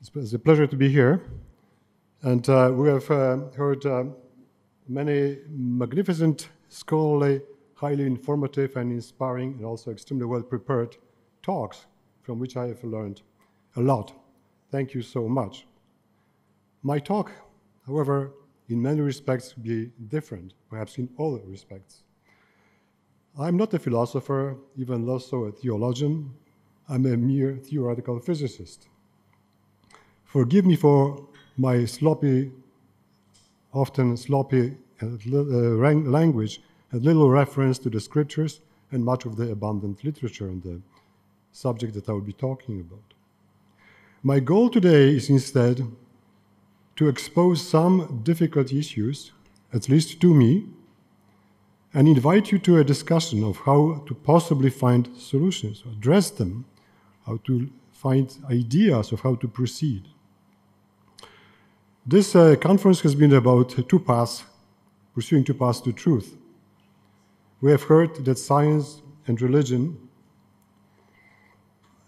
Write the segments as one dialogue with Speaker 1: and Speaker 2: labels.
Speaker 1: It's a pleasure to be here. And we have heard many magnificent, scholarly, highly informative and inspiring, and also extremely well-prepared talks from which I have learned a lot. Thank you so much. My talk, however, in many respects will be different, perhaps in all respects. I'm not a philosopher, even less so a theologian. I'm a mere theoretical physicist. Forgive me for my sloppy, often sloppy language and little reference to the scriptures and much of the abundant literature on the subject that I will be talking about. My goal today is instead to expose some difficult issues, at least to me, and invite you to a discussion of how to possibly find solutions, address them, how to find ideas of how to proceed. This conference has been about pursuing two paths to truth. We have heard that science and religion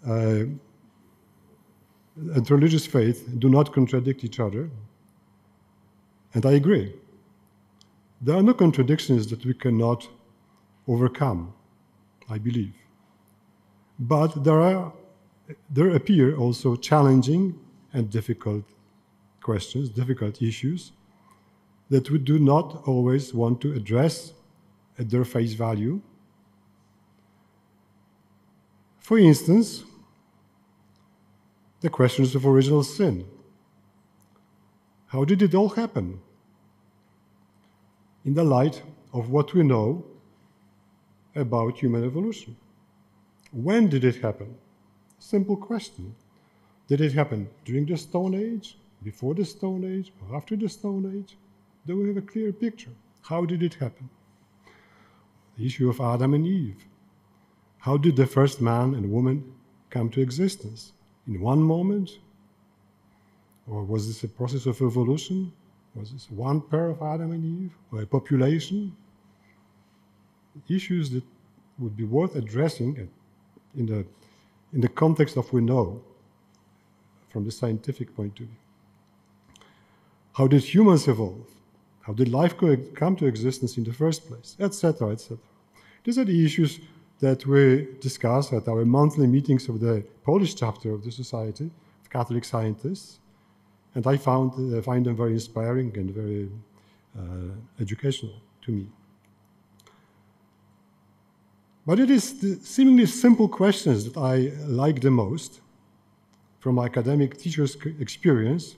Speaker 1: and religious faith do not contradict each other, and I agree. There are no contradictions that we cannot overcome, I believe. But there appear also challenging and difficult questions, difficult issues that we do not always want to address at their face value. For instance, the questions of original sin. How did it all happen? In the light of what we know about human evolution. When did it happen? Simple question. Did it happen during the Stone Age, before the Stone Age, or after the Stone Age? Do we have a clear picture? How did it happen? The issue of Adam and Eve. How did the first man and woman come to existence? In one moment? Or was this a process of evolution? Was this one pair of Adam and Eve, or a population? Issues that would be worth addressing in the context of we know, from the scientific point of view. How did humans evolve? How did life come to existence in the first place? Etc., etc. These are the issues that we discuss at our monthly meetings of the Polish chapter of the Society of Catholic Scientists. And I find them very inspiring and very educational to me. But it is the seemingly simple questions that I like the most from my academic teacher's experience,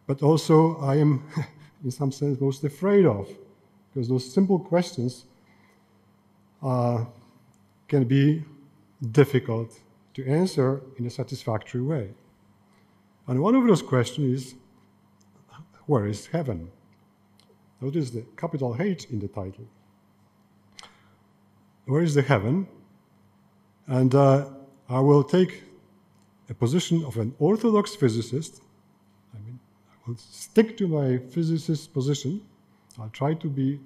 Speaker 1: but also I am, in some sense, most afraid of, because those simple questions can be difficult to answer in a satisfactory way. And one of those questions is, where is heaven? Notice the capital H in the title. Where is the heaven? And I will take a position of an orthodox physicist. I will stick to my physicist position. I'll try to be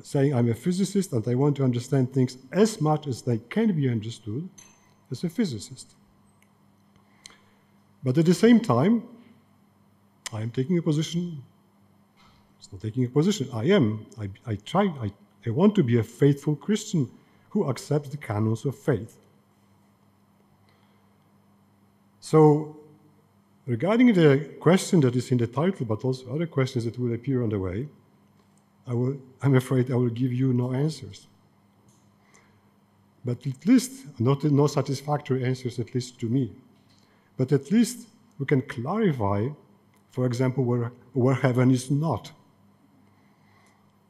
Speaker 1: saying I'm a physicist and I want to understand things as much as they can be understood as a physicist. But at the same time, I am taking a position. It's not taking a position. I want to be a faithful Christian who accepts the canons of faith. So, regarding the question that is in the title, but also other questions that will appear on the way, I'm afraid I will give you no answers. But at least, no satisfactory answers, at least to me. But at least we can clarify, for example, where heaven is not.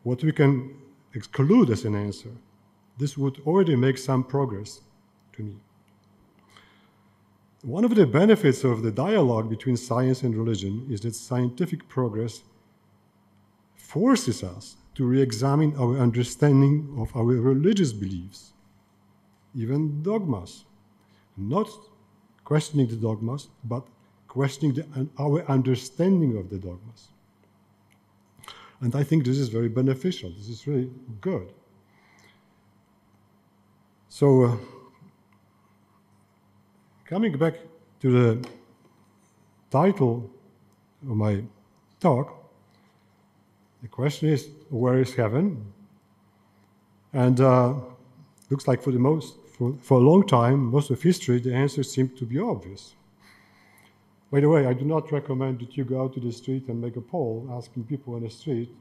Speaker 1: What we can exclude as an answer. This would already make some progress to me. One of the benefits of the dialogue between science and religion is that scientific progress forces us to re-examine our understanding of our religious beliefs, even dogmas. Not questioning the dogmas, but questioning our understanding of the dogmas. And I think this is very beneficial. This is really good. So, coming back to the title of my talk. The question is, where is heaven? And looks like for a long time, most of history, the answer seemed to be obvious. By the way, I do not recommend that you go out to the street and make a poll asking people on the street,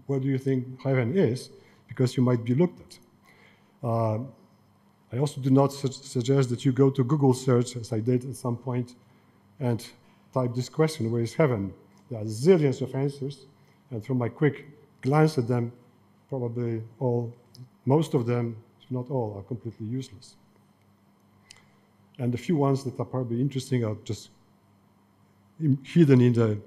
Speaker 1: what do you think heaven is? Because you might be looked at. I also do not suggest that you go to Google search, as I did at some point, and type this question, where is heaven? There are zillions of answers, and from my quick glance at them, probably most of them, if not all, are completely useless. And the few ones that are probably interesting are just hidden in the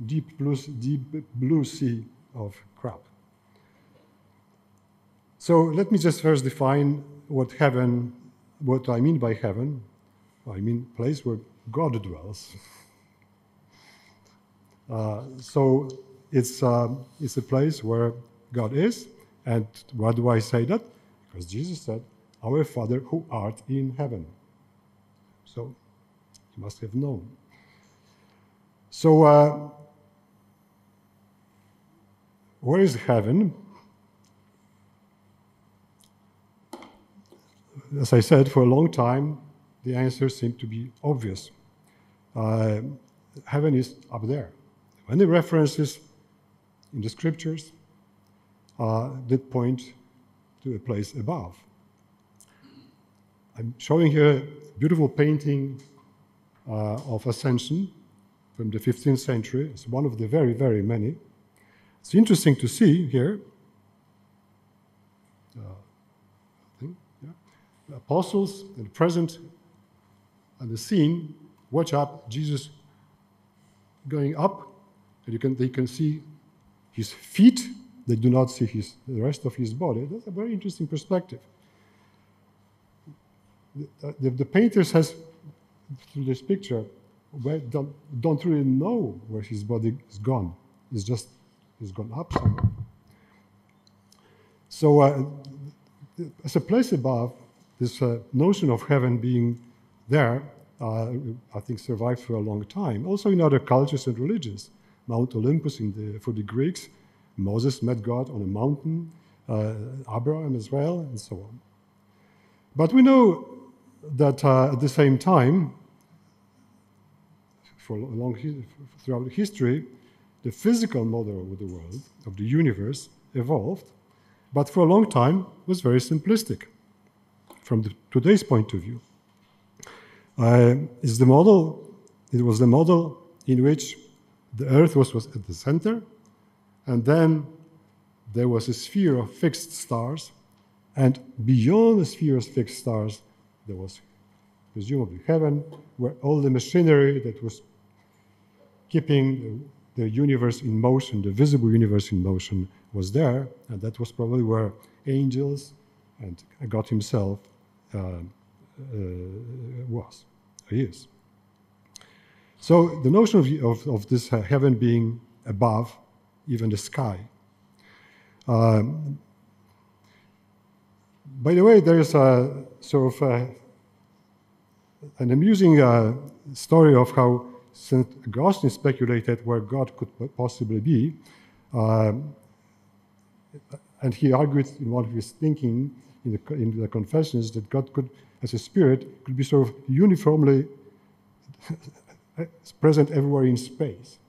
Speaker 1: deep blue sea of crap. So let me just first define what I mean by heaven. I mean place where God dwells. So it's a place where God is. And why do I say that? Because Jesus said, "Our Father who art in heaven." So you must have known. So where is heaven? As I said, for a long time, the answer seemed to be obvious. Heaven is up there. Many references in the scriptures that point to a place above. I'm showing here a beautiful painting of Ascension from the 15th century. It's one of the very, very many. It's interesting to see here. The apostles and present on the scene, watch up, Jesus going up, and they can see his feet. They do not see the rest of his body. That's a very interesting perspective. The painter says through this picture, don't really know where his body is gone. It's gone up somewhere. So as a place above, this notion of heaven being there, I think, survived for a long time. Also in other cultures and religions. Mount Olympus for the Greeks, Moses met God on a mountain, Abraham as well, and so on. But we know that at the same time, throughout history, the physical model of the world, of the universe, evolved, but for a long time was very simplistic from today's point of view. It was the model in which the Earth was at the center, and then there was a sphere of fixed stars, and beyond the sphere of fixed stars, there was presumably heaven, where all the machinery that was keeping the universe in motion, the visible universe in motion, was there, and that was probably where angels and God himself is. So the notion of this heaven being above even the sky. By the way, there is a sort of an amusing story of how St. Augustine speculated where God could possibly be. And he argued in one of his thinking in the Confessions that God could, as a spirit, could be sort of uniformly present everywhere in space.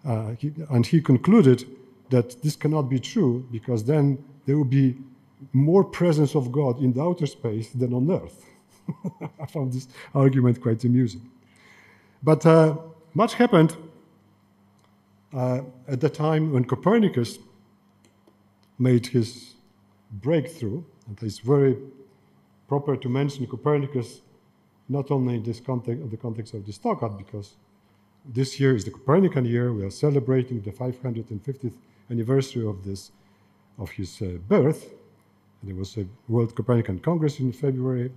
Speaker 1: And he concluded that this cannot be true because then there will be more presence of God in the outer space than on Earth. I found this argument quite amusing. But much happened at the time when Copernicus made his breakthrough. And it's very proper to mention Copernicus not only in the context of this talk, but because this year is the Copernican year. We are celebrating the 550th anniversary of his birth. And there was a World Copernican Congress in February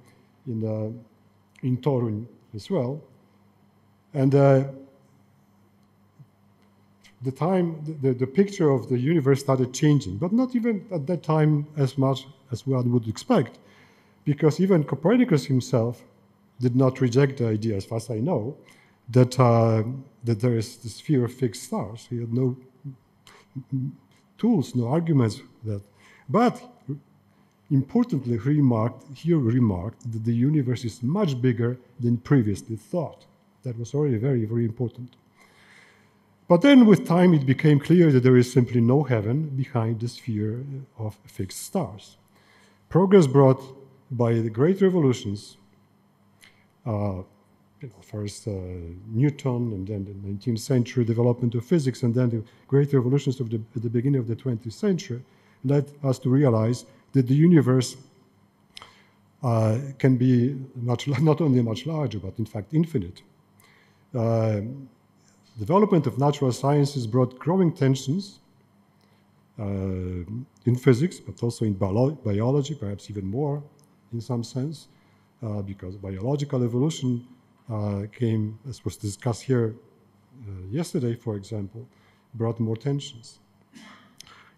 Speaker 1: in Torun as well. And the picture of the universe started changing, but not even at that time as much as one would expect, because even Copernicus himself did not reject the idea, as far as I know, that there is the sphere of fixed stars. He had no tools, no arguments for that. But importantly, he remarked that the universe is much bigger than previously thought. That was already very, very important. But then with time, it became clear that there is simply no heaven behind the sphere of fixed stars. Progress brought by the great revolutions, first Newton, and then the 19th century development of physics, and then the great revolutions at the beginning of the 20th century, led us to realize that the universe can be not only much larger, but in fact infinite. Development of natural sciences brought growing tensions in physics, but also in biology, perhaps even more in some sense, because biological evolution came, as was discussed here yesterday, for example, brought more tensions.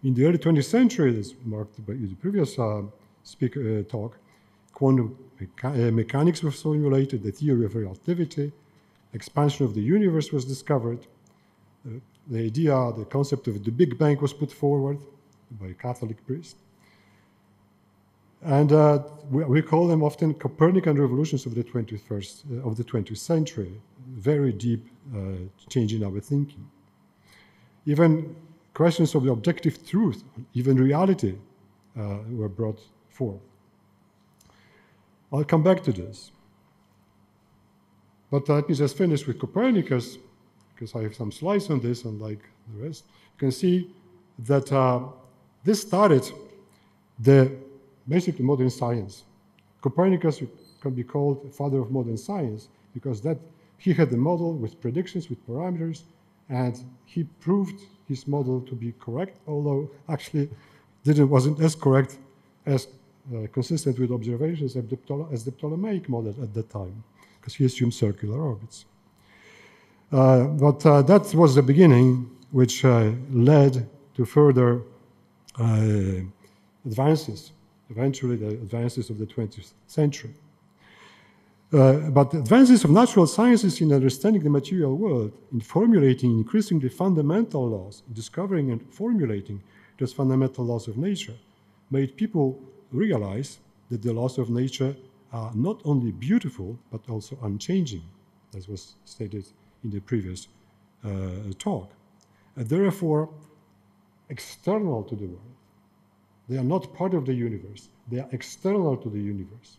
Speaker 1: In the early 20th century, as marked by the previous talk, quantum mechanics was formulated, the theory of relativity, expansion of the universe was discovered, the concept of the Big Bang was put forward by a Catholic priest. And we call them often Copernican revolutions of the 20th century, very deep change in our thinking. Even questions of the objective truth, even reality, were brought forth. I'll come back to this. But let me just finish with Copernicus, because I have some slides on this, unlike the rest. You can see that this started basically modern science. Copernicus can be called the father of modern science, because he had a model with predictions, with parameters, and he proved his model to be correct, although actually wasn't as correct as consistent with observations as the Ptolemaic model at that time, because he assumed circular orbits. But that was the beginning, which led to further advances, eventually the advances of the 20th century. But advances of natural sciences in understanding the material world, in formulating increasingly fundamental laws, discovering and formulating those fundamental laws of nature, made people realize that the laws of nature are not only beautiful, but also unchanging, as was stated in the previous talk, and therefore external to the world. They are not part of the universe. They are external to the universe.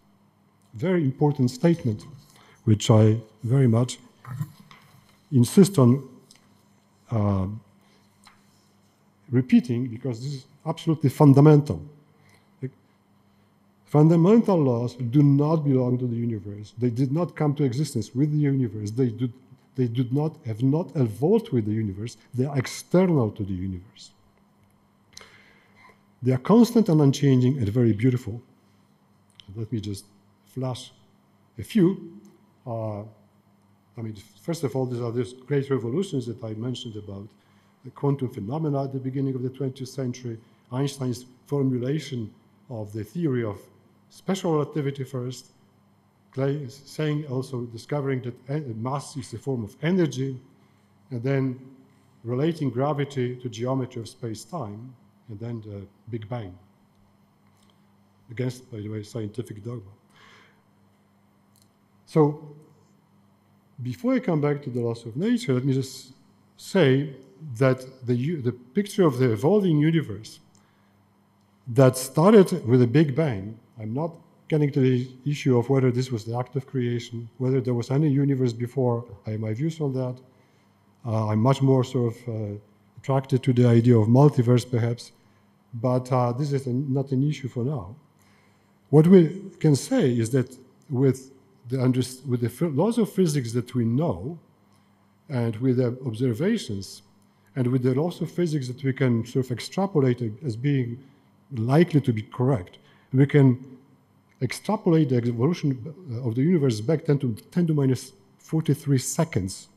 Speaker 1: Very important statement, which I very much insist on repeating, because this is absolutely fundamental. Fundamental laws do not belong to the universe. They did not come to existence with the universe. They have not evolved with the universe. They are external to the universe. They are constant and unchanging and very beautiful. Let me just flash a few. First of all, these are these great revolutions that I mentioned about the quantum phenomena at the beginning of the 20th century, Einstein's formulation of the theory of special relativity first, discovering that mass is a form of energy, and then relating gravity to geometry of space-time, and then the Big Bang, against, by the way, scientific dogma. So, before I come back to the laws of nature, let me just say that the picture of the evolving universe that started with a Big Bang, I'm not getting to the issue of whether this was the act of creation, whether there was any universe before. I have my views on that. I'm much more sort of attracted to the idea of multiverse, perhaps, but this is not an issue for now. What we can say is that with the laws of physics that we know, and with the observations, and with the laws of physics that we can sort of extrapolate as being likely to be correct, we can extrapolate the evolution of the universe back 10 to minus 43 seconds.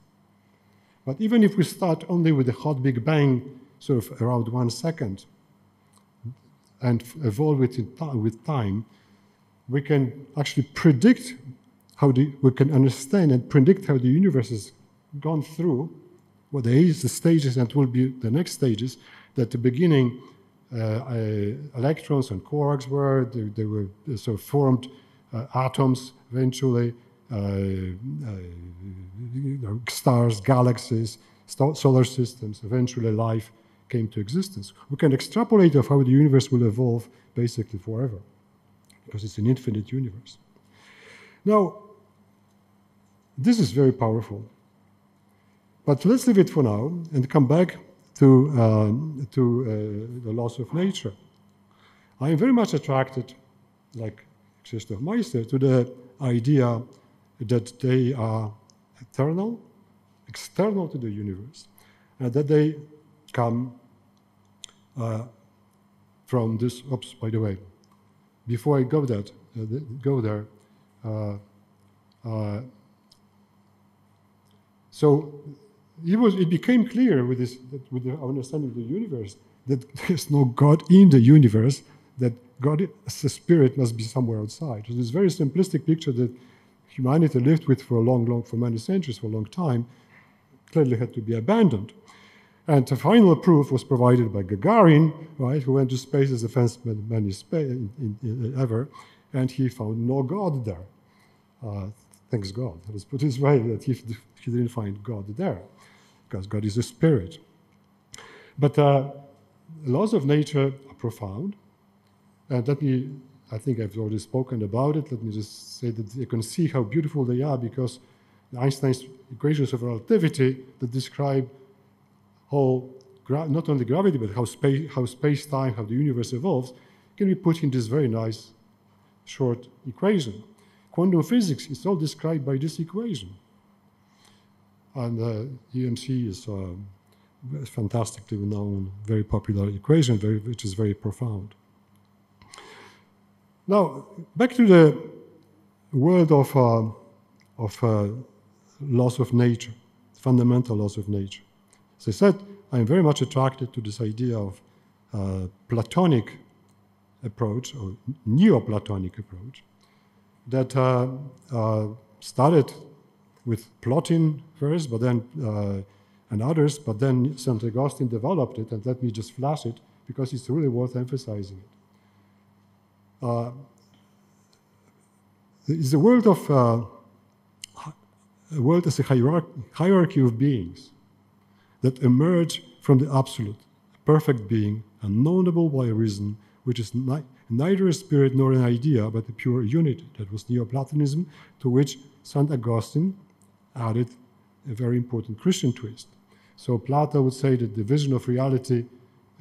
Speaker 1: But even if we start only with the hot Big Bang, sort of around 1 second, and evolve it with time, we can actually predict we can understand and predict how the universe has gone through, what the stages and will be the next stages, that at the beginning electrons and quarks were, they were sort of formed atoms, eventually stars, galaxies, solar systems, eventually life came to existence. We can extrapolate of how the universe will evolve basically forever, because it's an infinite universe. Now, this is very powerful. But let's leave it for now and come back to the laws of nature. I am very much attracted, like Krzysztof Meister, to the idea that they are eternal, external to the universe, and that they come from this. Oops, by the way, before I go there, so it became clear with the understanding of the universe that there's no God in the universe, that God as a spirit must be somewhere outside. So this very simplistic picture that humanity lived with for many centuries, for a long time, clearly had to be abandoned. And the final proof was provided by Gagarin, right, who went to space as the first man ever, and he found no God there. Thanks God. Let's put it this way, that he didn't find God there, because God is a spirit. But laws of nature are profound. And I think I've already spoken about it. Let me just say that you can see how beautiful they are, because Einstein's equations of relativity that describe not only gravity, but how space-time, how the universe evolves, can be put in this very nice short equation. Quantum physics is all described by this equation. And EMC is a fantastically known, very popular equation, which is very profound. Now, back to the world of laws of nature, fundamental laws of nature. As I said, I'm very much attracted to this idea of Platonic approach, or Neoplatonic approach, that started with Plotin first, but then and others, but then St. Augustine developed it, and let me just flash it, because it's really worth emphasizing it. It's the world as a hierarchy of beings that emerge from the absolute, a perfect being, unknowable by reason, which is neither a spirit nor an idea, but a pure unity. That was Neoplatonism, to which St. Augustine added a very important Christian twist. So Plato would say that the vision of reality,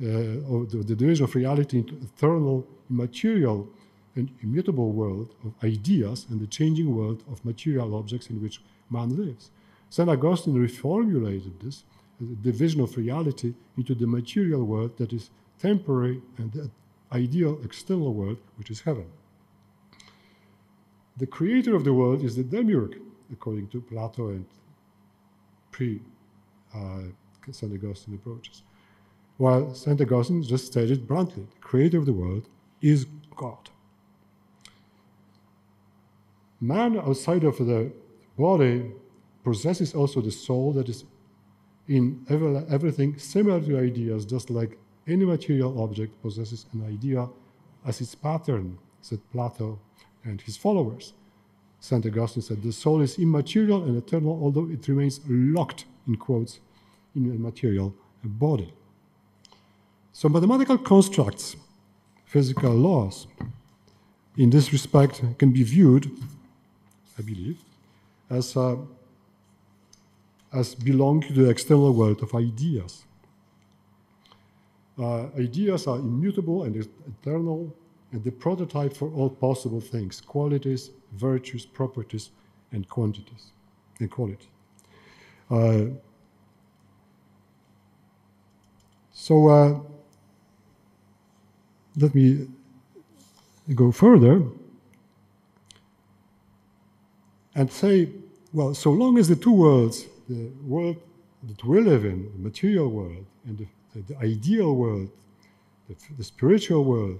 Speaker 1: or the division of reality into eternal, immaterial, and immutable world of ideas and the changing world of material objects in which man lives. St. Augustine reformulated this, the division of reality, into the material world that is temporary and the ideal external world, which is heaven. The creator of the world is the demiurge, according to Plato and pre-St. Augustine approaches. While St. Augustine just stated bluntly, the creator of the world is God. Man outside of the body possesses also the soul that is in everything similar to ideas, just like any material object possesses an idea as its pattern, said Plato and his followers. St. Augustine said the soul is immaterial and eternal, although it remains locked, in quotes, in a material body. So mathematical constructs, physical laws, in this respect can be viewed, I believe, as belonging to the external world of ideas. Ideas are immutable and eternal, and the prototype for all possible things, qualities, virtues, properties, and quantities, and quality. Let me go further and say, well, so long as the two worlds, the world that we live in, the material world, and the ideal world, the spiritual world,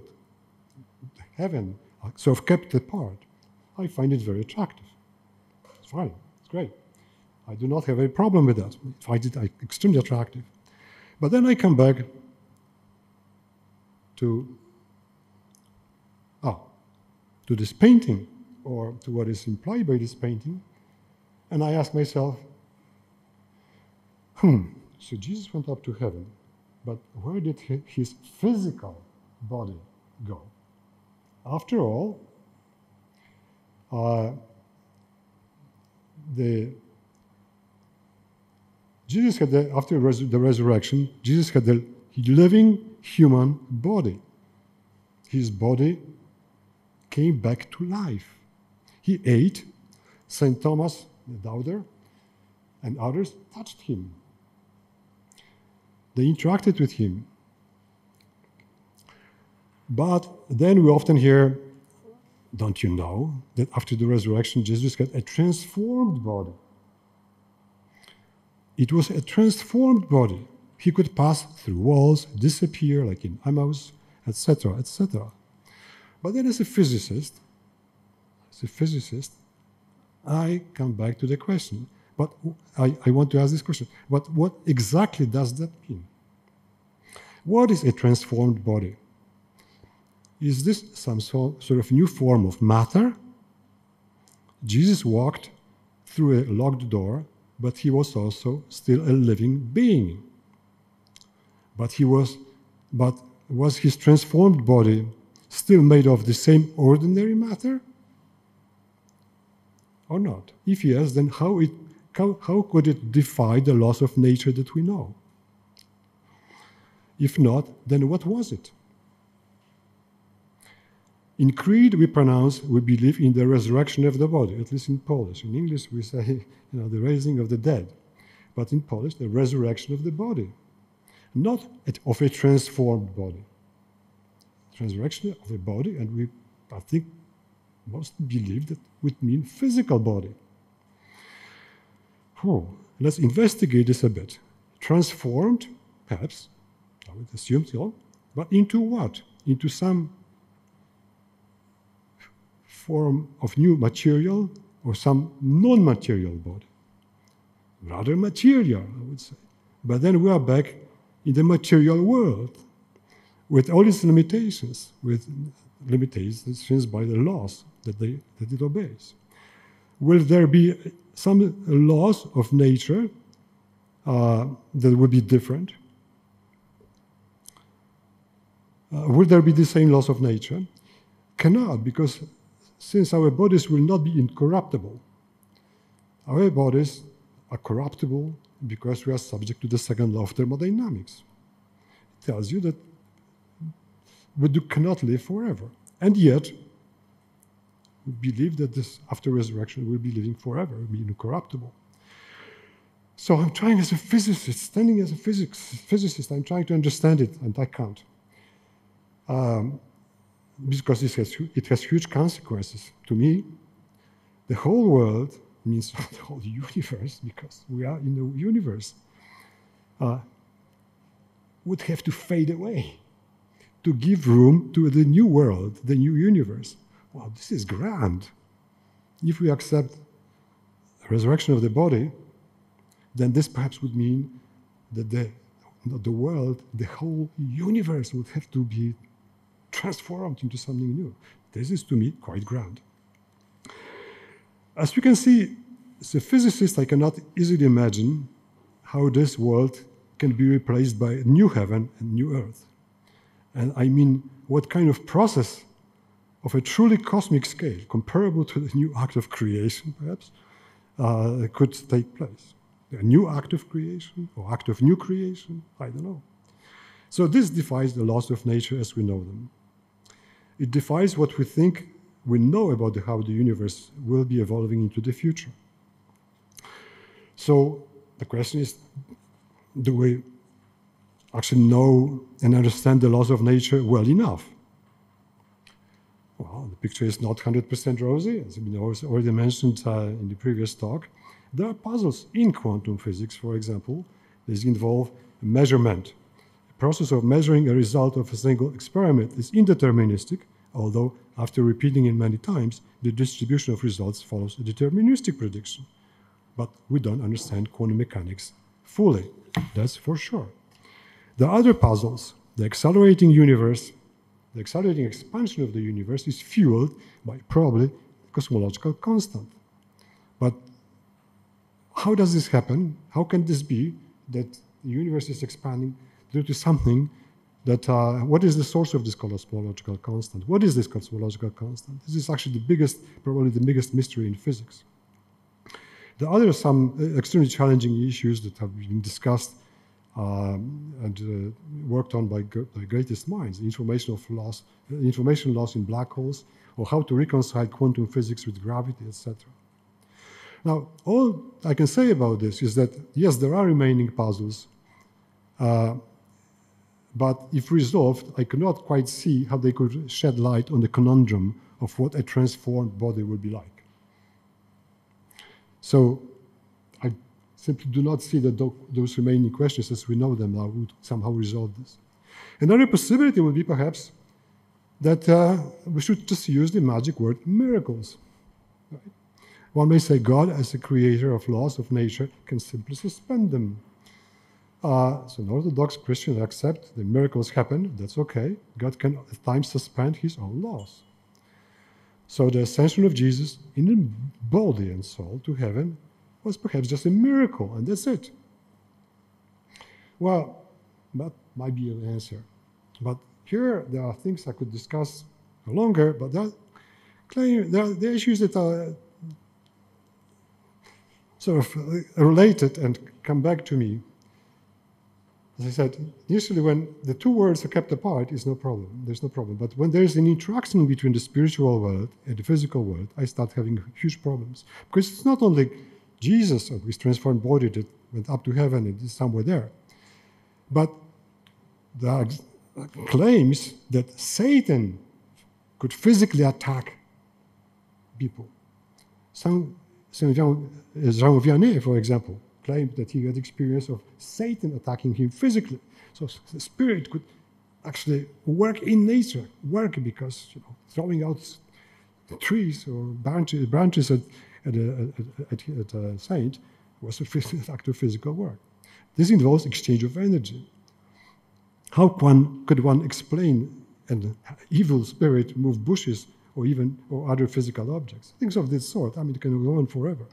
Speaker 1: heaven, are sort of kept apart, I find it very attractive. Fine, it's great. I do not have a problem with that. I find it extremely attractive. But then I come back to this painting, or to what is implied by this painting, and I ask myself, so Jesus went up to heaven, but where did his physical body go? After all, Jesus had after the resurrection, Jesus had a living human body. His body came back to life. He ate. St. Thomas, the doubter, and others touched him. They interacted with him. But then we often hear, don't you know that after the resurrection, Jesus had a transformed body? It was a transformed body. He could pass through walls, disappear like in Emmaus, etc., etc. But then as a physicist, I come back to the question, but I want to ask this question, what exactly does that mean? What is a transformed body? Is this some sort of new form of matter? Jesus walked through a locked door, but he was also still a living being. But was his transformed body still made of the same ordinary matter? Or not? If yes, then how could it defy the laws of nature that we know? If not, then what was it? In Creed, we believe in the resurrection of the body, at least in Polish. In English, we say, the raising of the dead. But in Polish, the resurrection of the body. Not of a transformed body. Resurrection of a body, and I think most believe that would mean physical body. Let's investigate this a bit. Transformed, perhaps, I would assume so, but into what? Into some form of new material or some non-material body. Rather material, I would say. But then we are back in the material world with all its limitations, with limitations by the laws that it obeys. Will there be some laws of nature that would be different? Will there be the same laws of nature? Cannot, because since our bodies will not be incorruptible, our bodies are corruptible because we are subject to the second law of thermodynamics. It tells you that we cannot live forever. And yet, we believe that after resurrection, we'll be living forever, we'll be incorruptible. So I'm trying as a physicist, standing as a physicist, I'm trying to understand it, and I can't. Because it has huge consequences. To me, the whole world means the whole universe, because we are in the universe, would have to fade away to give room to the new world, the new universe. Wow, this is grand. If we accept the resurrection of the body, then this perhaps would mean that the world, the whole universe would have to be transformed into something new. This is, to me, quite grand. As you can see, as a physicist, I cannot easily imagine how this world can be replaced by a new heaven and new earth. And I mean, what kind of process of a truly cosmic scale, comparable to the new act of creation, perhaps, could take place. A new act of creation, or act of new creation, I don't know. So this defies the laws of nature as we know them. It defies what we think we know about how the universe will be evolving into the future. So the question is, do we actually know and understand the laws of nature well enough? Well, the picture is not 100% rosy, as we already mentioned in the previous talk. There are puzzles in quantum physics, for example. These involve measurement. The process of measuring a result of a single experiment is indeterministic, although after repeating it many times, the distribution of results follows a deterministic prediction. But we don't understand quantum mechanics fully, that's for sure. The other puzzles, the accelerating universe, the accelerating expansion of the universe is fueled by probably cosmological constant. But how does this happen? How can this be that the universe is expanding due to something that, what is the source of this cosmological constant? What is this cosmological constant? This is actually the biggest, probably the biggest mystery in physics. There are some extremely challenging issues that have been discussed and worked on by greatest minds, information loss in black holes, or how to reconcile quantum physics with gravity, etc. Now, all I can say about this is that, yes, there are remaining puzzles, but if resolved, I cannot quite see how they could shed light on the conundrum of what a transformed body would be like. So I simply do not see that those remaining questions, as we know them now, would somehow resolve this. Another possibility would be perhaps that we should just use the magic word miracles. Right? One may say God, as a creator of laws of nature, can simply suspend them. So an Orthodox Christian accept that miracles happen, that's okay. God can at times suspend his own laws. So the ascension of Jesus in the body and soul to heaven was perhaps just a miracle, and that's it. Well, that might be an answer. But here there are things I could discuss longer, but there are issues that are sort of related and come back to me. As I said, initially when the two worlds are kept apart, is no problem. There's no problem. But when there's an interaction between the spiritual world and the physical world, I start having huge problems. Because it's not only Jesus or his transformed body that went up to heaven and is somewhere there, but there are claims that Satan could physically attack people. Jean Vianney, for example, claimed that he had experience of Satan attacking him physically. So the spirit could actually work in nature, because throwing out trees or branches at a saint was an act of physical work. This involves exchange of energy. How could one explain an evil spirit move bushes or other physical objects? Things of this sort. I mean, it can go on forever.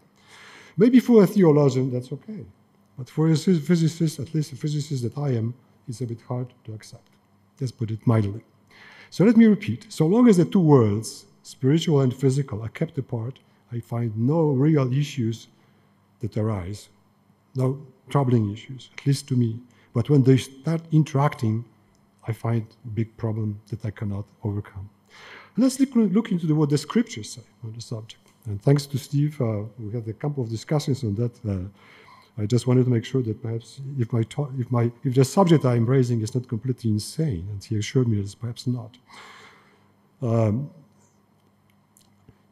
Speaker 1: Maybe for a theologian, that's okay. But for a physicist, at least a physicist that I am, it's a bit hard to accept. Let's put it mildly. So let me repeat. So long as the two worlds, spiritual and physical, are kept apart, I find no real issues that arise, no troubling issues, at least to me. But when they start interacting, I find a big problem that I cannot overcome. Let's look into what the scriptures say on the subject. And thanks to Steve, we had a couple of discussions on that. I just wanted to make sure that perhaps if the subject I'm raising is not completely insane, and he assured me it's perhaps not.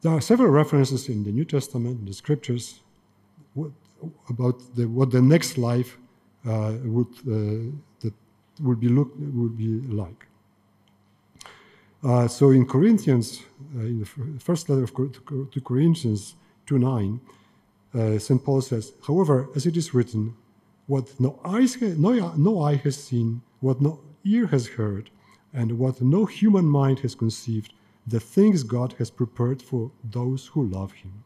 Speaker 1: There are several references in the New Testament, in the scriptures, about what the next life would be like. So in Corinthians, in the first letter to Corinthians 2:9, St. Paul says, however, as it is written, what no eye has seen, what no ear has heard, and what no human mind has conceived, the things God has prepared for those who love him.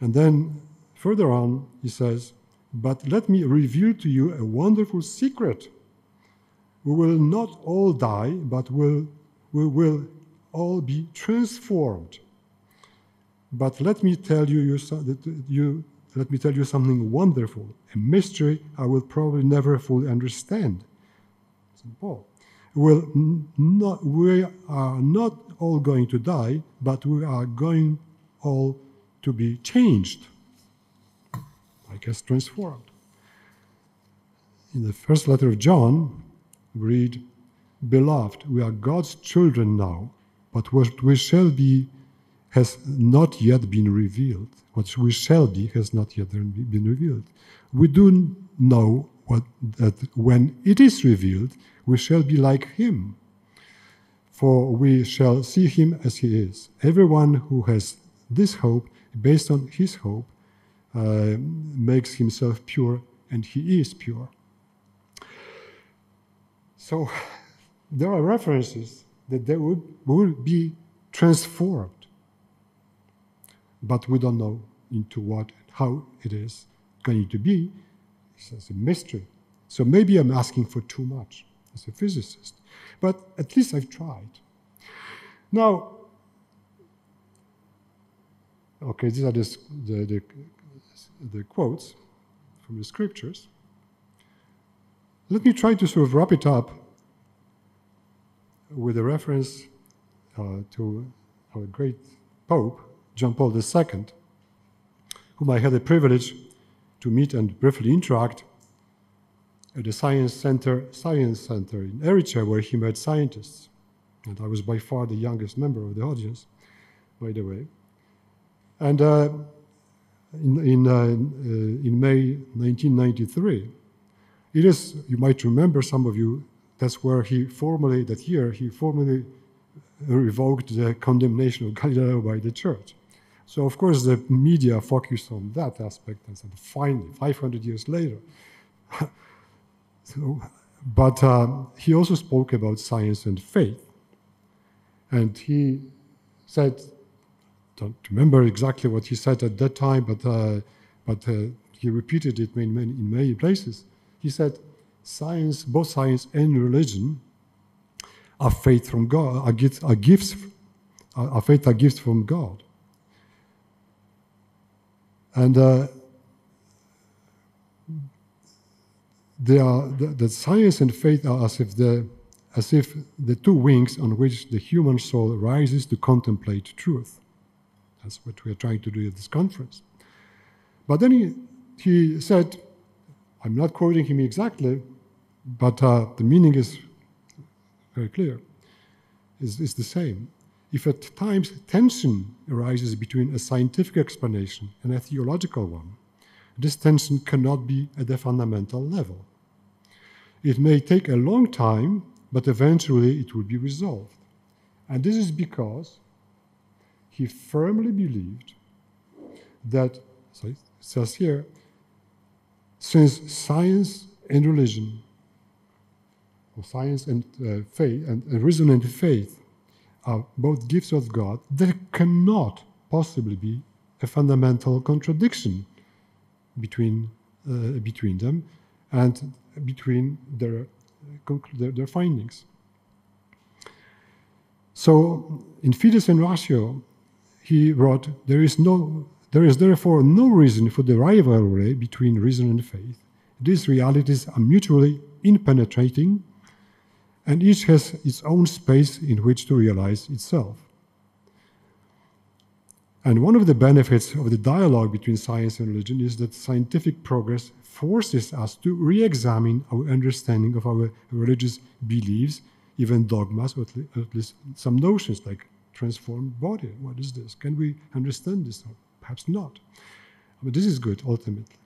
Speaker 1: And then further on, he says, but let me reveal to you a wonderful secret. We will not all die, but we will all be transformed. But let me tell you something wonderful, a mystery I will probably never fully understand. St. Paul. We are not all going to die, but we are going all to be changed. I guess transformed. In the first letter of John, we read, beloved, we are God's children now, but what we shall be has not yet been revealed. What we shall be has not yet been revealed. We do know that when it is revealed, we shall be like him. for we shall see him as he is. Everyone who has this hope, based on his hope, makes himself pure, and he is pure. So there are references that they would be transformed, but we don't know into what and how it is going to be. It's a mystery. So maybe I'm asking for too much as a physicist, but at least I've tried. Now, okay, these are the quotes from the scriptures. Let me try to sort of wrap it up with a reference to our great Pope, John Paul II, whom I had the privilege to meet and briefly interact at the Science Center in Eritrea, where he met scientists. And I was by far the youngest member of the audience, by the way. And in May 1993, it is, you might remember, some of you, that's where that year he formally revoked the condemnation of Galileo by the church. So of course the media focused on that aspect and said, finally, 500 years later. But he also spoke about science and faith. And he said, don't remember exactly what he said at that time, but he repeated it in many places. He said, science, both science and religion, are faith from God, are gifts from God. And the science and faith are as if the two wings on which the human soul rises to contemplate truth. That's what we are trying to do at this conference. But then he said, I'm not quoting him exactly, but the meaning is very clear, is the same. If at times tension arises between a scientific explanation and a theological one, this tension cannot be at the fundamental level. It may take a long time, but eventually it will be resolved. And this is because he firmly believed that, so it says here, since science and religion, or science and faith, and reason and faith are both gifts of God, there cannot possibly be a fundamental contradiction between them and between their findings. So in Fides and Ratio, he wrote, there is therefore no reason for the rivalry between reason and faith. These realities are mutually impenetrating, and each has its own space in which to realize itself. And one of the benefits of the dialogue between science and religion is that scientific progress forces us to re-examine our understanding of our religious beliefs, even dogmas, or at least some notions like transformed body. What is this? Can we understand this? Or perhaps not. But this is good, ultimately.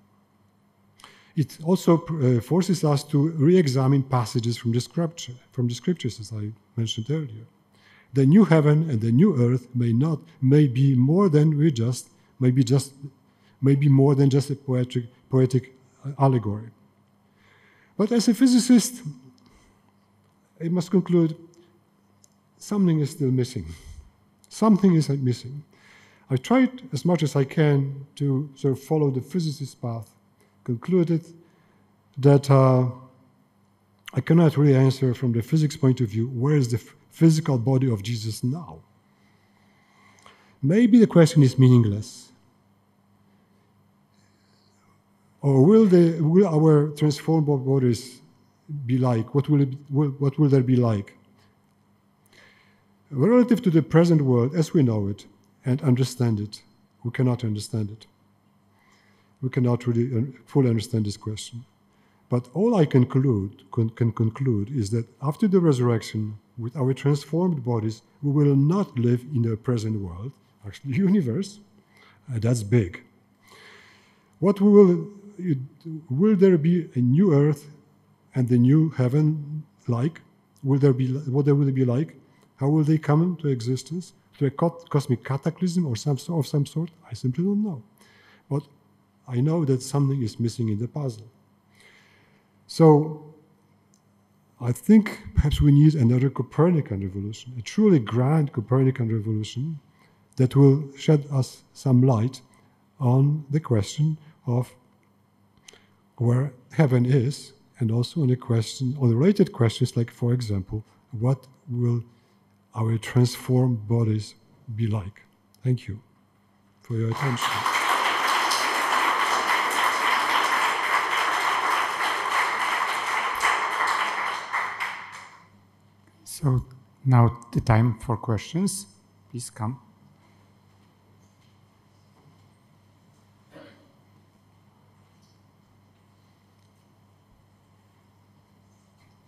Speaker 1: It also forces us to re-examine passages from the scriptures, as I mentioned earlier. The new heaven and the new earth may be more than just a poetic allegory. But as a physicist, I must conclude something is still missing. Something is missing. I tried as much as I can to sort of follow the physicist's path, concluded that I cannot really answer from the physics point of view, where is the physical body of Jesus now? Maybe the question is meaningless. Or will our transformed bodies be like? What will there be like? Relative to the present world as we know it and understand it, we cannot understand it. We cannot really fully understand this question. But all I can conclude is that after the resurrection, with our transformed bodies, we will not live in the present world, actually universe, that's big. Will there be a new earth and the new heaven like? What will it be like? How will they come into existence? Through a cosmic cataclysm or some sort? I simply don't know. But I know that something is missing in the puzzle. So I think perhaps we need another Copernican revolution, a truly grand Copernican revolution that will shed us some light on the question of where heaven is, and also on the related questions like, for example, what will our transformed bodies be like? Thank you for your attention.
Speaker 2: So now the time for questions. Please come.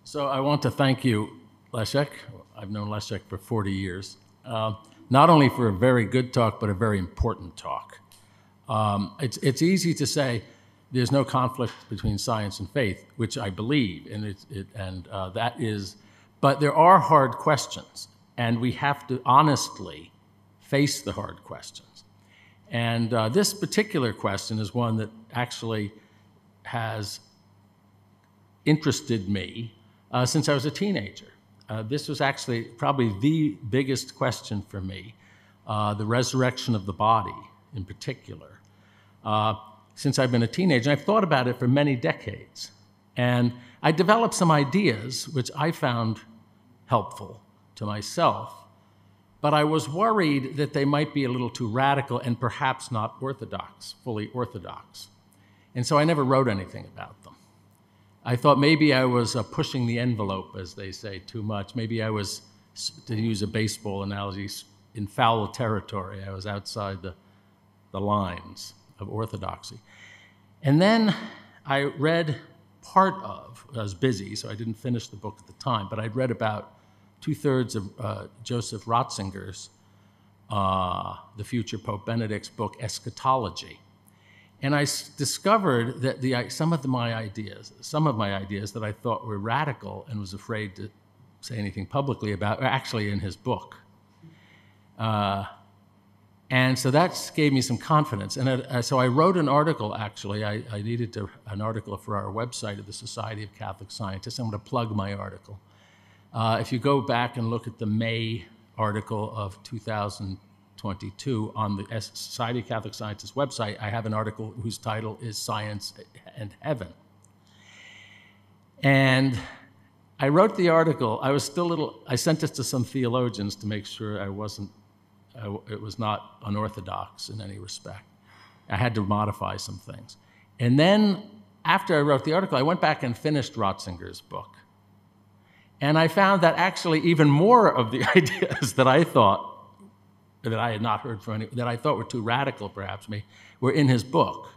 Speaker 3: So I want to thank you, Leszek. I've known Leszek for 40 years. Not only for a very good talk, but a very important talk. It's easy to say there's no conflict between science and faith, which I believe, that is, but there are hard questions, and we have to honestly face the hard questions. And this particular question is one that actually has interested me since I was a teenager. This was actually probably the biggest question for me, the resurrection of the body in particular. Since I've been a teenager, I've thought about it for many decades. And I developed some ideas which I found helpful to myself, but I was worried that they might be a little too radical and perhaps not orthodox, fully orthodox. And so I never wrote anything about them. I thought maybe I was pushing the envelope, as they say, too much. Maybe I was, to use a baseball analogy, in foul territory. I was outside the lines of orthodoxy. And then I read part of, I was busy, so I didn't finish the book at the time, but I'd read about 2/3 of Joseph Ratzinger's, the future Pope Benedict's book, Eschatology. And I discovered that some of my ideas that I thought were radical and was afraid to say anything publicly about are actually in his book. And so that gave me some confidence. And so I wrote an article, actually. I needed an article for our website of the Society of Catholic Scientists. I'm going to plug my article. If you go back and look at the May article of 2022 on the Society of Catholic Scientists website, I have an article whose title is Science and Heaven. And I wrote the article. I was still I sent it to some theologians to make sure it was not unorthodox in any respect. I had to modify some things. And then after I wrote the article, I went back and finished Ratzinger's book. And I found that actually even more of the ideas that I thought, that I had not heard from anyone, that I thought were too radical perhaps, were in his book.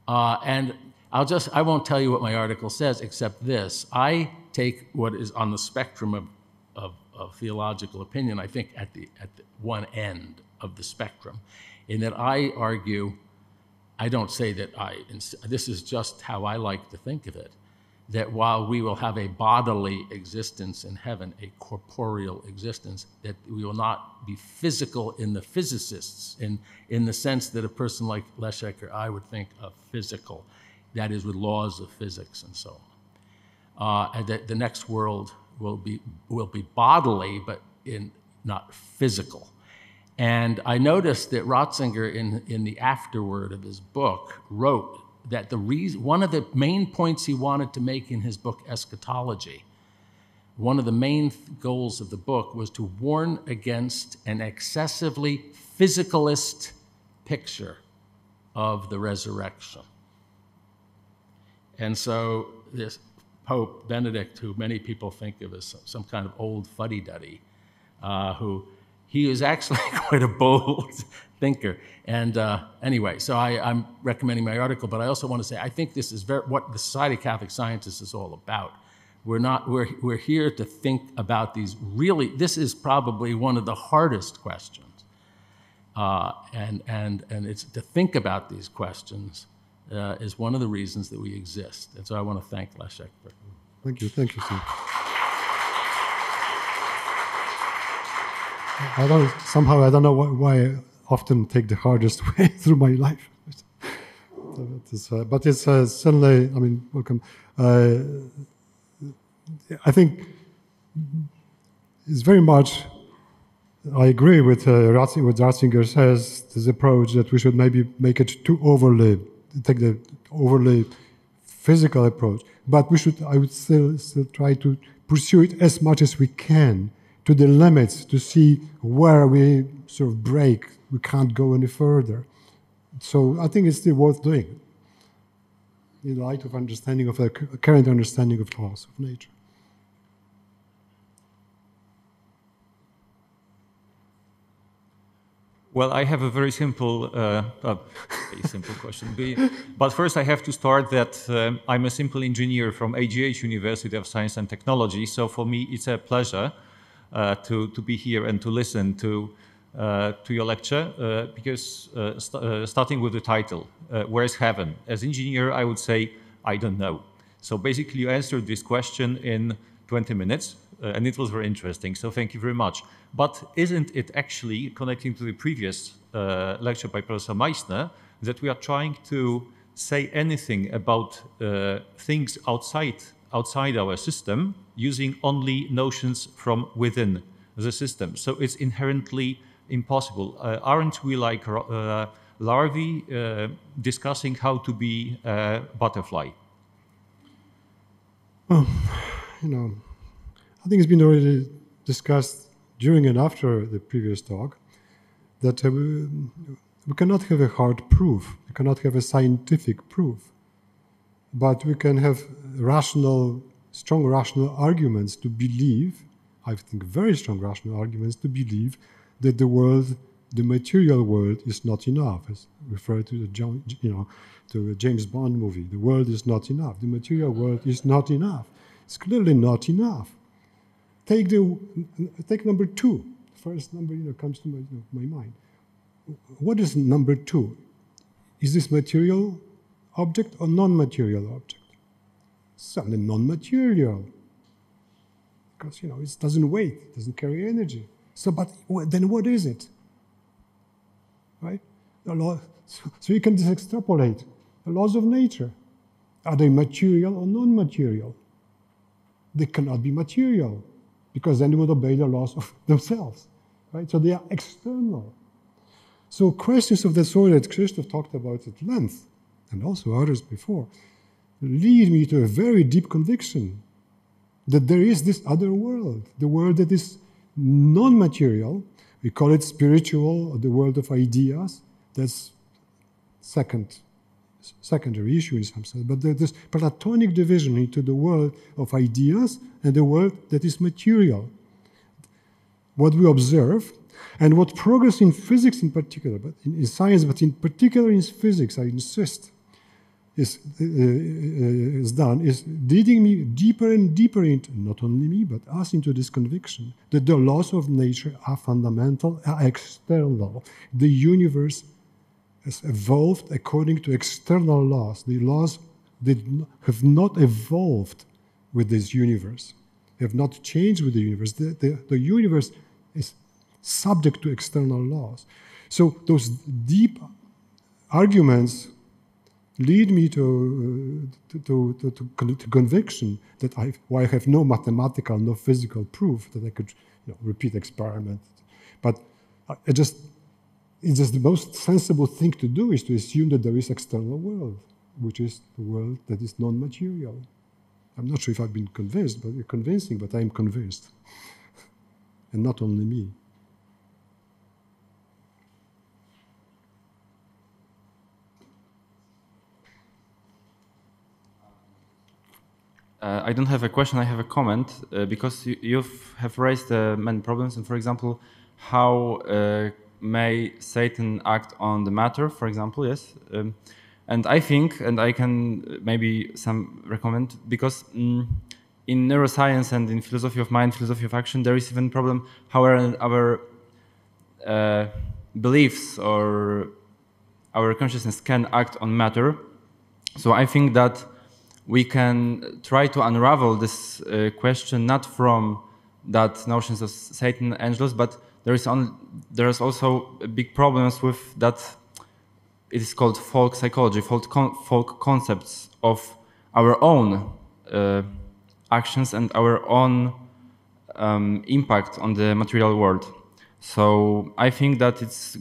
Speaker 3: And I won't tell you what my article says except this. I take what is on the spectrum of theological opinion, I think at the one end of the spectrum, in that I argue, I don't say that this is just how I like to think of it, that while we will have a bodily existence in heaven, a corporeal existence, that we will not be physical in the physicists, in the sense that a person like Leszek or I would think of physical, that is with laws of physics and so on. And that the next world will be bodily, but not physical. And I noticed that Ratzinger, in the afterword of his book, wrote that one of the main points he wanted to make in his book, Eschatology, one of the main goals of the book was to warn against an excessively physicalist picture of the resurrection. And so this Pope Benedict, who many people think of as some kind of old fuddy-duddy, he is actually quite a bold thinker. And anyway, so I'm recommending my article, but I also want to say I think this is what the Society of Catholic Scientists is all about. We're here to think about these really. This is probably one of the hardest questions, and it's to think about these questions is one of the reasons that we exist. And so I want to thank Leszek for.
Speaker 1: Thank you, Steve. I don't know why I often take the hardest way through my life. But it's certainly, I mean, welcome. I think it's very much, I agree with what Ratzinger says, this approach that we should maybe make it too overly, take the overly physical approach. But we should, I would still try to pursue it as much as we can to the limits to see where we sort of break, we can't go any further. So I think it's still worth doing in light of understanding of a current understanding of laws of nature.
Speaker 4: Well, I have a very simple question. But first I have to start that I'm a simple engineer from AGH, University of Science and Technology. So for me, it's a pleasure to be here and to listen to your lecture, because starting with the title, where is heaven? As engineer, I would say, I don't know. So basically you answered this question in 20 minutes. And it was very interesting, so thank you very much. But isn't it actually, connecting to the previous lecture by Professor Meissner, that we are trying to say anything about things outside our system using only notions from within the system? So it's inherently impossible. Aren't we like larvae discussing how to be a butterfly?
Speaker 1: Well, you know, I think it's been already discussed during and after the previous talk that we cannot have a hard proof, we cannot have a scientific proof, but we can have strong rational arguments to believe, I think very strong rational arguments to believe that the material world is not enough, as referred to to a James Bond movie. The world is not enough. The material world is not enough. It's clearly not enough. Take number two. First number comes to my mind. What is number two? Is this material object or non-material object? Certainly non-material, because it doesn't weigh, it doesn't carry energy. So, but then what is it? Right? So you can just extrapolate the laws of nature. Are they material or non-material? They cannot be material, because then they would obey the laws of themselves, right? So they are external. So questions of the sort that Krzysztof talked about at length, and also others before, lead me to a very deep conviction that there is this other world, the world that is non-material. We call it spiritual, or the world of ideas. That's secondary issue in some sense, but there's this Platonic division into the world of ideas and the world that is material. What we observe, and what progress in physics in particular, but in science, but in particular in physics, I insist, is done, is leading me deeper and deeper into, not only me, but us, into this conviction that the laws of nature are fundamental, are external. The universe has evolved according to external laws. The laws have not evolved with this universe, have not changed with the universe. The universe is subject to external laws. So those deep arguments lead me to conviction that I have no mathematical, no physical proof that I could repeat experiment. But it's just the most sensible thing to do is to assume that there is external world, which is the world that is non-material. I'm not sure if I've been convincing, but I'm convinced. And not only me.
Speaker 5: I don't have a question, I have a comment, because you have raised many problems, and for example, how may Satan act on the matter, for example, yes? And I think, and I can maybe some recommend, because in neuroscience and in philosophy of mind, philosophy of action, there is even problem how our beliefs or our consciousness can act on matter. So I think that we can try to unravel this question not from that notions of Satan, angels, but there's also big problems with that. It is called folk psychology, folk concepts of our own actions and our own impact on the material world. So I think that it's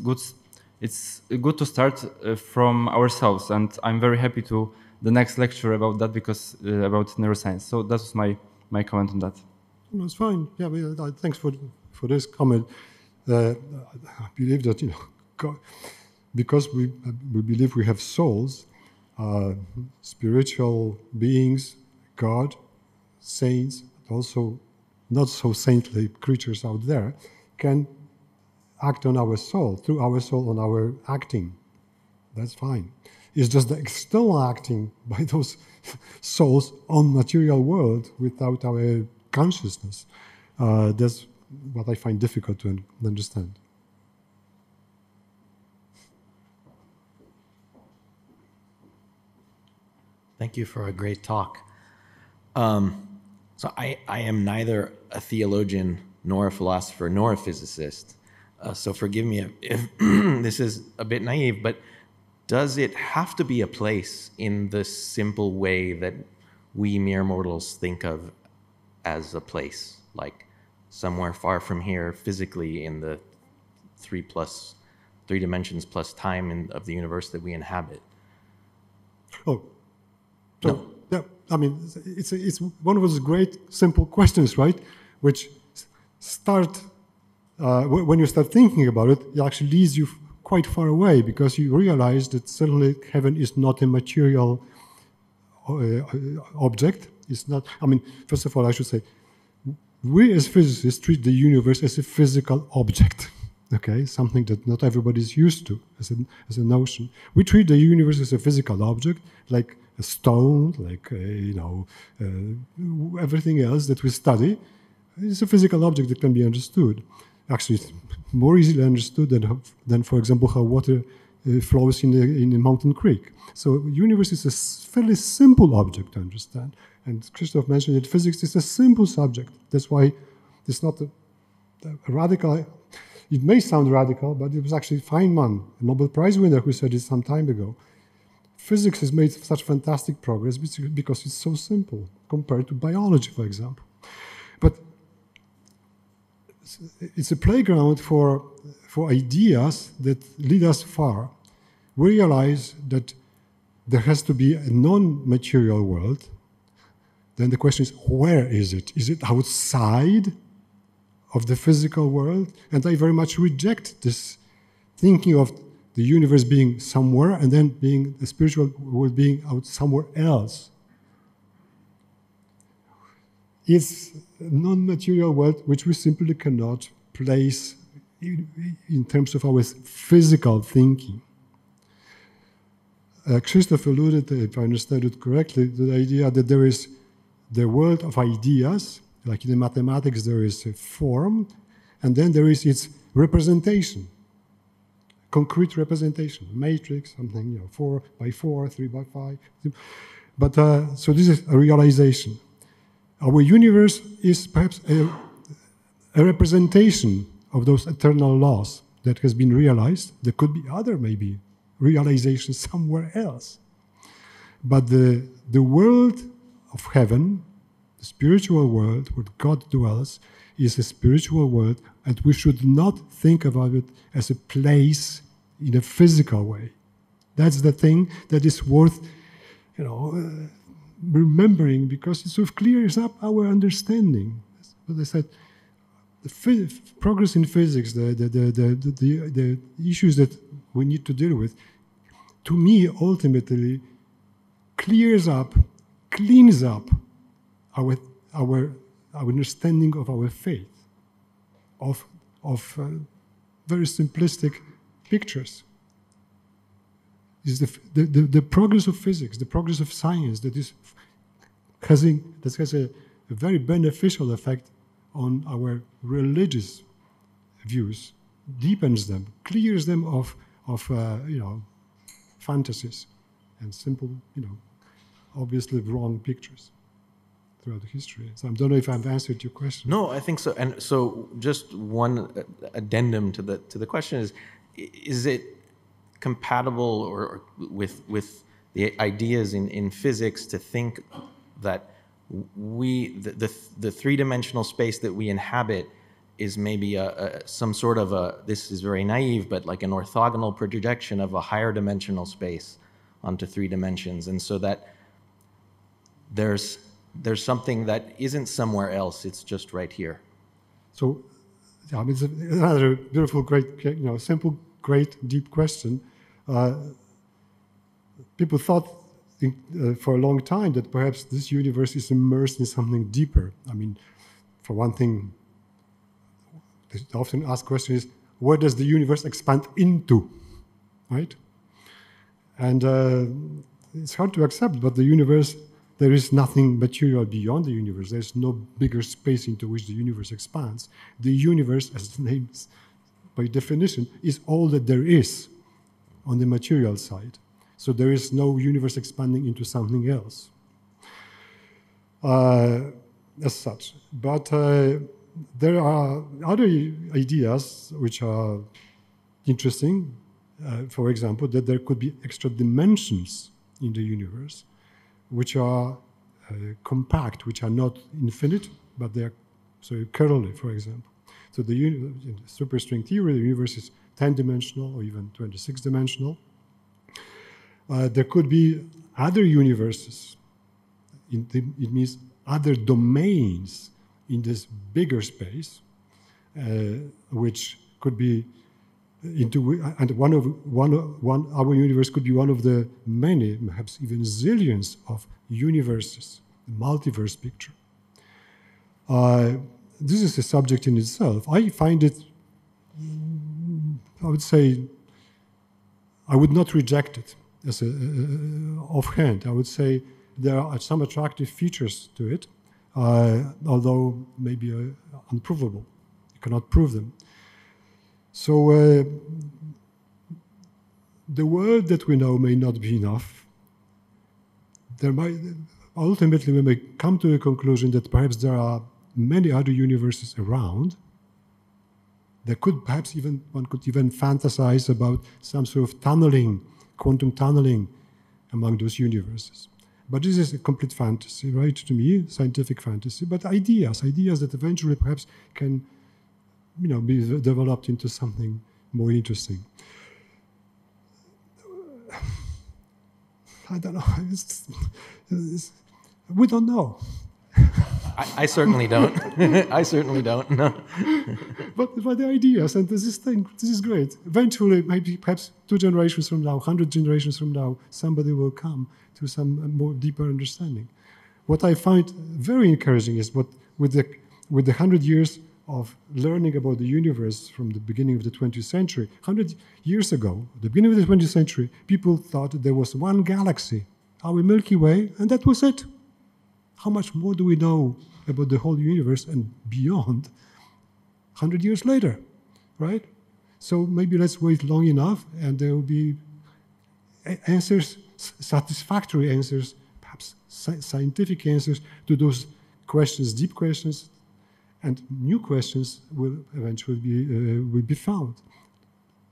Speaker 5: good to start from ourselves, and I'm very happy to the next lecture about that, because about neuroscience. So that's my comment on that.
Speaker 1: No, it's fine. Yeah, thanks for this comment. I believe that God, because we believe we have souls, spiritual beings, God, saints, also not so saintly creatures out there, can act on our soul, through our soul, on our acting. That's fine. It's just the external acting by those souls on material world without our consciousness. That's what I find difficult to understand.
Speaker 6: Thank you for a great talk. So I am neither a theologian nor a philosopher nor a physicist. So forgive me if this is a bit naive, but does it have to be a place in the simple way that we mere mortals think of as a place, like somewhere far from here physically in the three dimensions plus time of the universe that we inhabit?
Speaker 1: Oh, so, no. Yeah, I mean, it's one of those great simple questions, right? Which start, when you start thinking about it, it actually leads you quite far away, because you realize that suddenly heaven is not a material object. It's not, I mean, first of all, I should say, we as physicists treat the universe as a physical object, okay? Something that not everybody is used to as a notion. We treat the universe as a physical object, like a stone, like everything else that we study is a physical object that can be understood. Actually, it's more easily understood than for example, how water flows in a mountain creek. So universe is a fairly simple object to understand. And Christoph mentioned that physics is a simple subject. That's why it's not a radical. It may sound radical, but it was actually Feynman, a Nobel Prize winner, who said it some time ago. Physics has made such fantastic progress because it's so simple compared to biology, for example. But it's a playground for ideas that lead us far. We realize that there has to be a non-material world. Then the question is, where is it? Is it outside of the physical world? And I very much reject this thinking of the universe being somewhere and then being the spiritual world being out somewhere else. It's a non-material world which we simply cannot place in terms of our physical thinking. Christoph alluded, if I understood it correctly, to the idea that there is the world of ideas, like in mathematics there is a form, and then there is its representation, concrete representation, matrix, something, 4 by 4, 3 by 5. But so this is a realization. Our universe is perhaps a representation of those eternal laws that has been realized. There could be other, maybe, realizations somewhere else. But the world of heaven, the spiritual world where God dwells, is a spiritual world, and we should not think about it as a place in a physical way. That's the thing that is worth, remembering, because it sort of clears up our understanding. As I said, the progress in physics, the issues that we need to deal with, to me, ultimately, cleans up our understanding of our faith, of very simplistic pictures. Is the progress of physics, the progress of science that has a very beneficial effect on our religious views, deepens them, clears them of fantasies and simple, obviously wrong pictures. throughout the history. So I don't know if I've answered your question.
Speaker 6: No, I think so. And so just one addendum to the question is it compatible or with the ideas in physics to think that the three-dimensional space that we inhabit is maybe some sort of this is very naive, but like an orthogonal projection of a higher dimensional space onto 3 dimensions, and so that there's something that isn't somewhere else, it's just right here.
Speaker 1: So, yeah, I mean, it's another beautiful, great, simple, great, deep question. People thought for a long time that perhaps this universe is immersed in something deeper. I mean, for one thing, the often asked question is, where does the universe expand into, right? And it's hard to accept, but the universe, there is nothing material beyond the universe. There's no bigger space into which the universe expands. The universe, as the name is, by definition, is all that there is on the material side. So there is no universe expanding into something else as such. But there are other ideas which are interesting. For example, that there could be extra dimensions in the universe which are compact, which are not infinite, but they are curly, for example. So in the superstring theory, the universe is 10-dimensional or even 26-dimensional. There could be other universes. It means other domains in this bigger space, which could be and our universe could be one of the many, perhaps even zillions of universes, the multiverse picture. This is a subject in itself. I find it, I would say, I would not reject it as offhand. I would say there are some attractive features to it, although maybe unprovable. You cannot prove them. So the world that we know may not be enough. There might, ultimately, we may come to a conclusion that perhaps there are many other universes around. There could perhaps one could even fantasize about some sort of tunneling, quantum tunneling among those universes. But this is a complete fantasy, right, to me, scientific fantasy, but ideas that eventually perhaps can be developed into something more interesting. I don't know. We don't know.
Speaker 6: I certainly don't. I certainly don't. No.
Speaker 1: But the ideas, and this is great. Eventually, maybe perhaps 2 generations from now, 100 generations from now, somebody will come to some more deeper understanding. What I find very encouraging is with the 100 years of learning about the universe from the beginning of the 20th century. 100 years ago, at the beginning of the 20th century, people thought that there was one galaxy, our Milky Way, and that was it. How much more do we know about the whole universe and beyond 100 years later, right? So maybe let's wait long enough and there will be answers, satisfactory answers, perhaps scientific answers to those questions, deep questions, and new questions will eventually be found.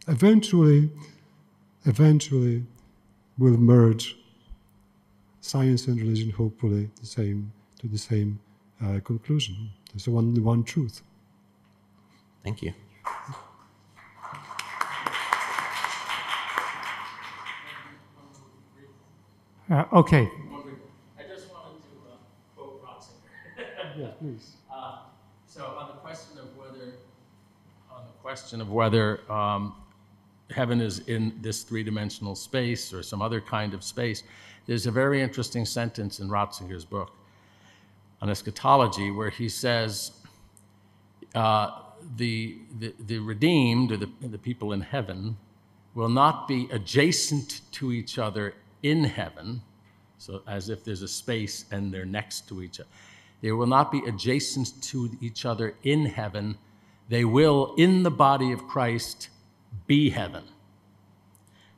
Speaker 1: Eventually will merge science and religion, hopefully, to the same conclusion. There's only one truth.
Speaker 6: Thank you.
Speaker 2: Okay.
Speaker 3: I just wanted to quote Ratzinger.
Speaker 1: Yes, please.
Speaker 3: So on the question of whether heaven is in this 3-dimensional space or some other kind of space, there's a very interesting sentence in Ratzinger's book on eschatology where he says the redeemed, or the people in heaven, will not be adjacent to each other in heaven, so as if there's a space and they're next to each other. They will not be adjacent to each other in heaven. They will, in the body of Christ, be heaven.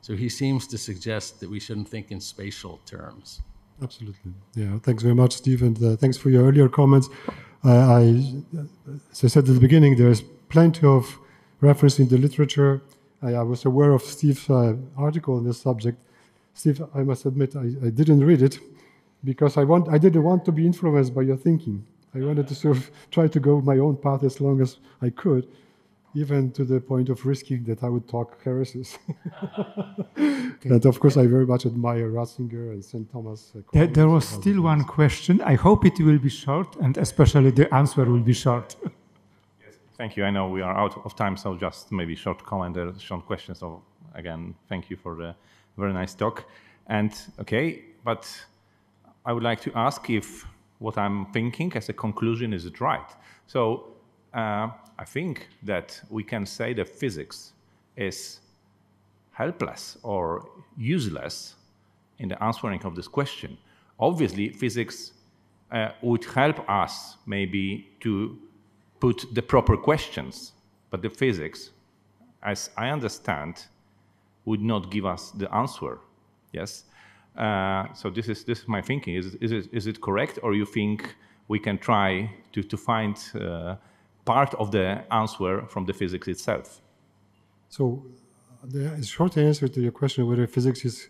Speaker 3: So he seems to suggest that we shouldn't think in spatial terms.
Speaker 1: Absolutely. Yeah, thanks very much, Steve, and thanks for your earlier comments. As I said at the beginning, there's plenty of reference in the literature. I was aware of Steve's article on this subject. Steve, I must admit, I didn't read it because I didn't want to be influenced by your thinking. I wanted to sort of try to go my own path as long as I could, even to the point of risking that I would talk heresies. Okay. And of course, I very much admire Ratzinger and St. Thomas.
Speaker 2: There was still one question. I hope it will be short, and especially the answer will be short.
Speaker 7: Yes, thank you. I know we are out of time, so just maybe short comment or short question. So again, thank you for the very nice talk. And okay, but I would like to ask if what I'm thinking as a conclusion is it right. So I think that we can say that physics is helpless or useless in the answering of this question. Obviously, physics would help us maybe to put the proper questions, but the physics, as I understand, would not give us the answer. Yes. So this is my thinking. Is it correct, or you think we can try to find part of the answer from the physics itself?
Speaker 1: So the short answer to your question whether physics is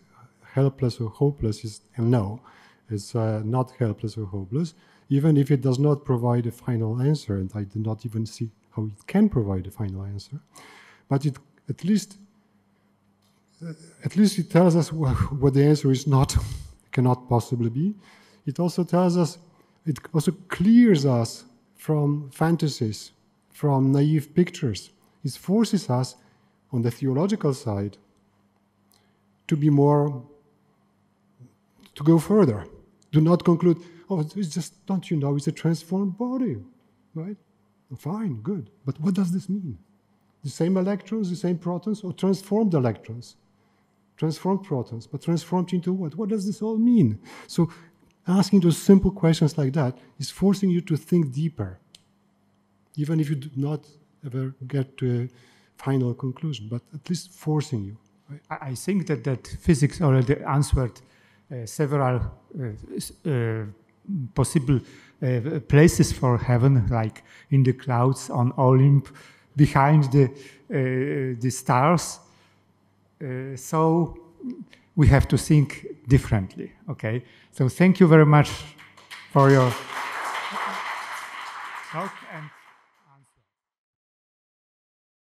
Speaker 1: helpless or hopeless is no. It's not helpless or hopeless, even if it does not provide a final answer, and I do not even see how it can provide a final answer. But it at least it tells us what the answer is not, cannot possibly be. It also tells us, it also clears us from fantasies, from naive pictures. It forces us, on the theological side, to be more, to go further. Do not conclude, oh, it's just, don't you know, it's a transformed body, right? Fine, good. But what does this mean? The same electrons, the same protons, or transformed electrons? Transformed protons, but transformed into what? What does this all mean? So asking those simple questions like that is forcing you to think deeper, even if you do not ever get to a final conclusion, but at least forcing you. Right?
Speaker 2: I think that physics already answered several possible places for heaven, like in the clouds, on Olymp, behind the stars. So we have to think differently, okay? So thank you very much for your talk. And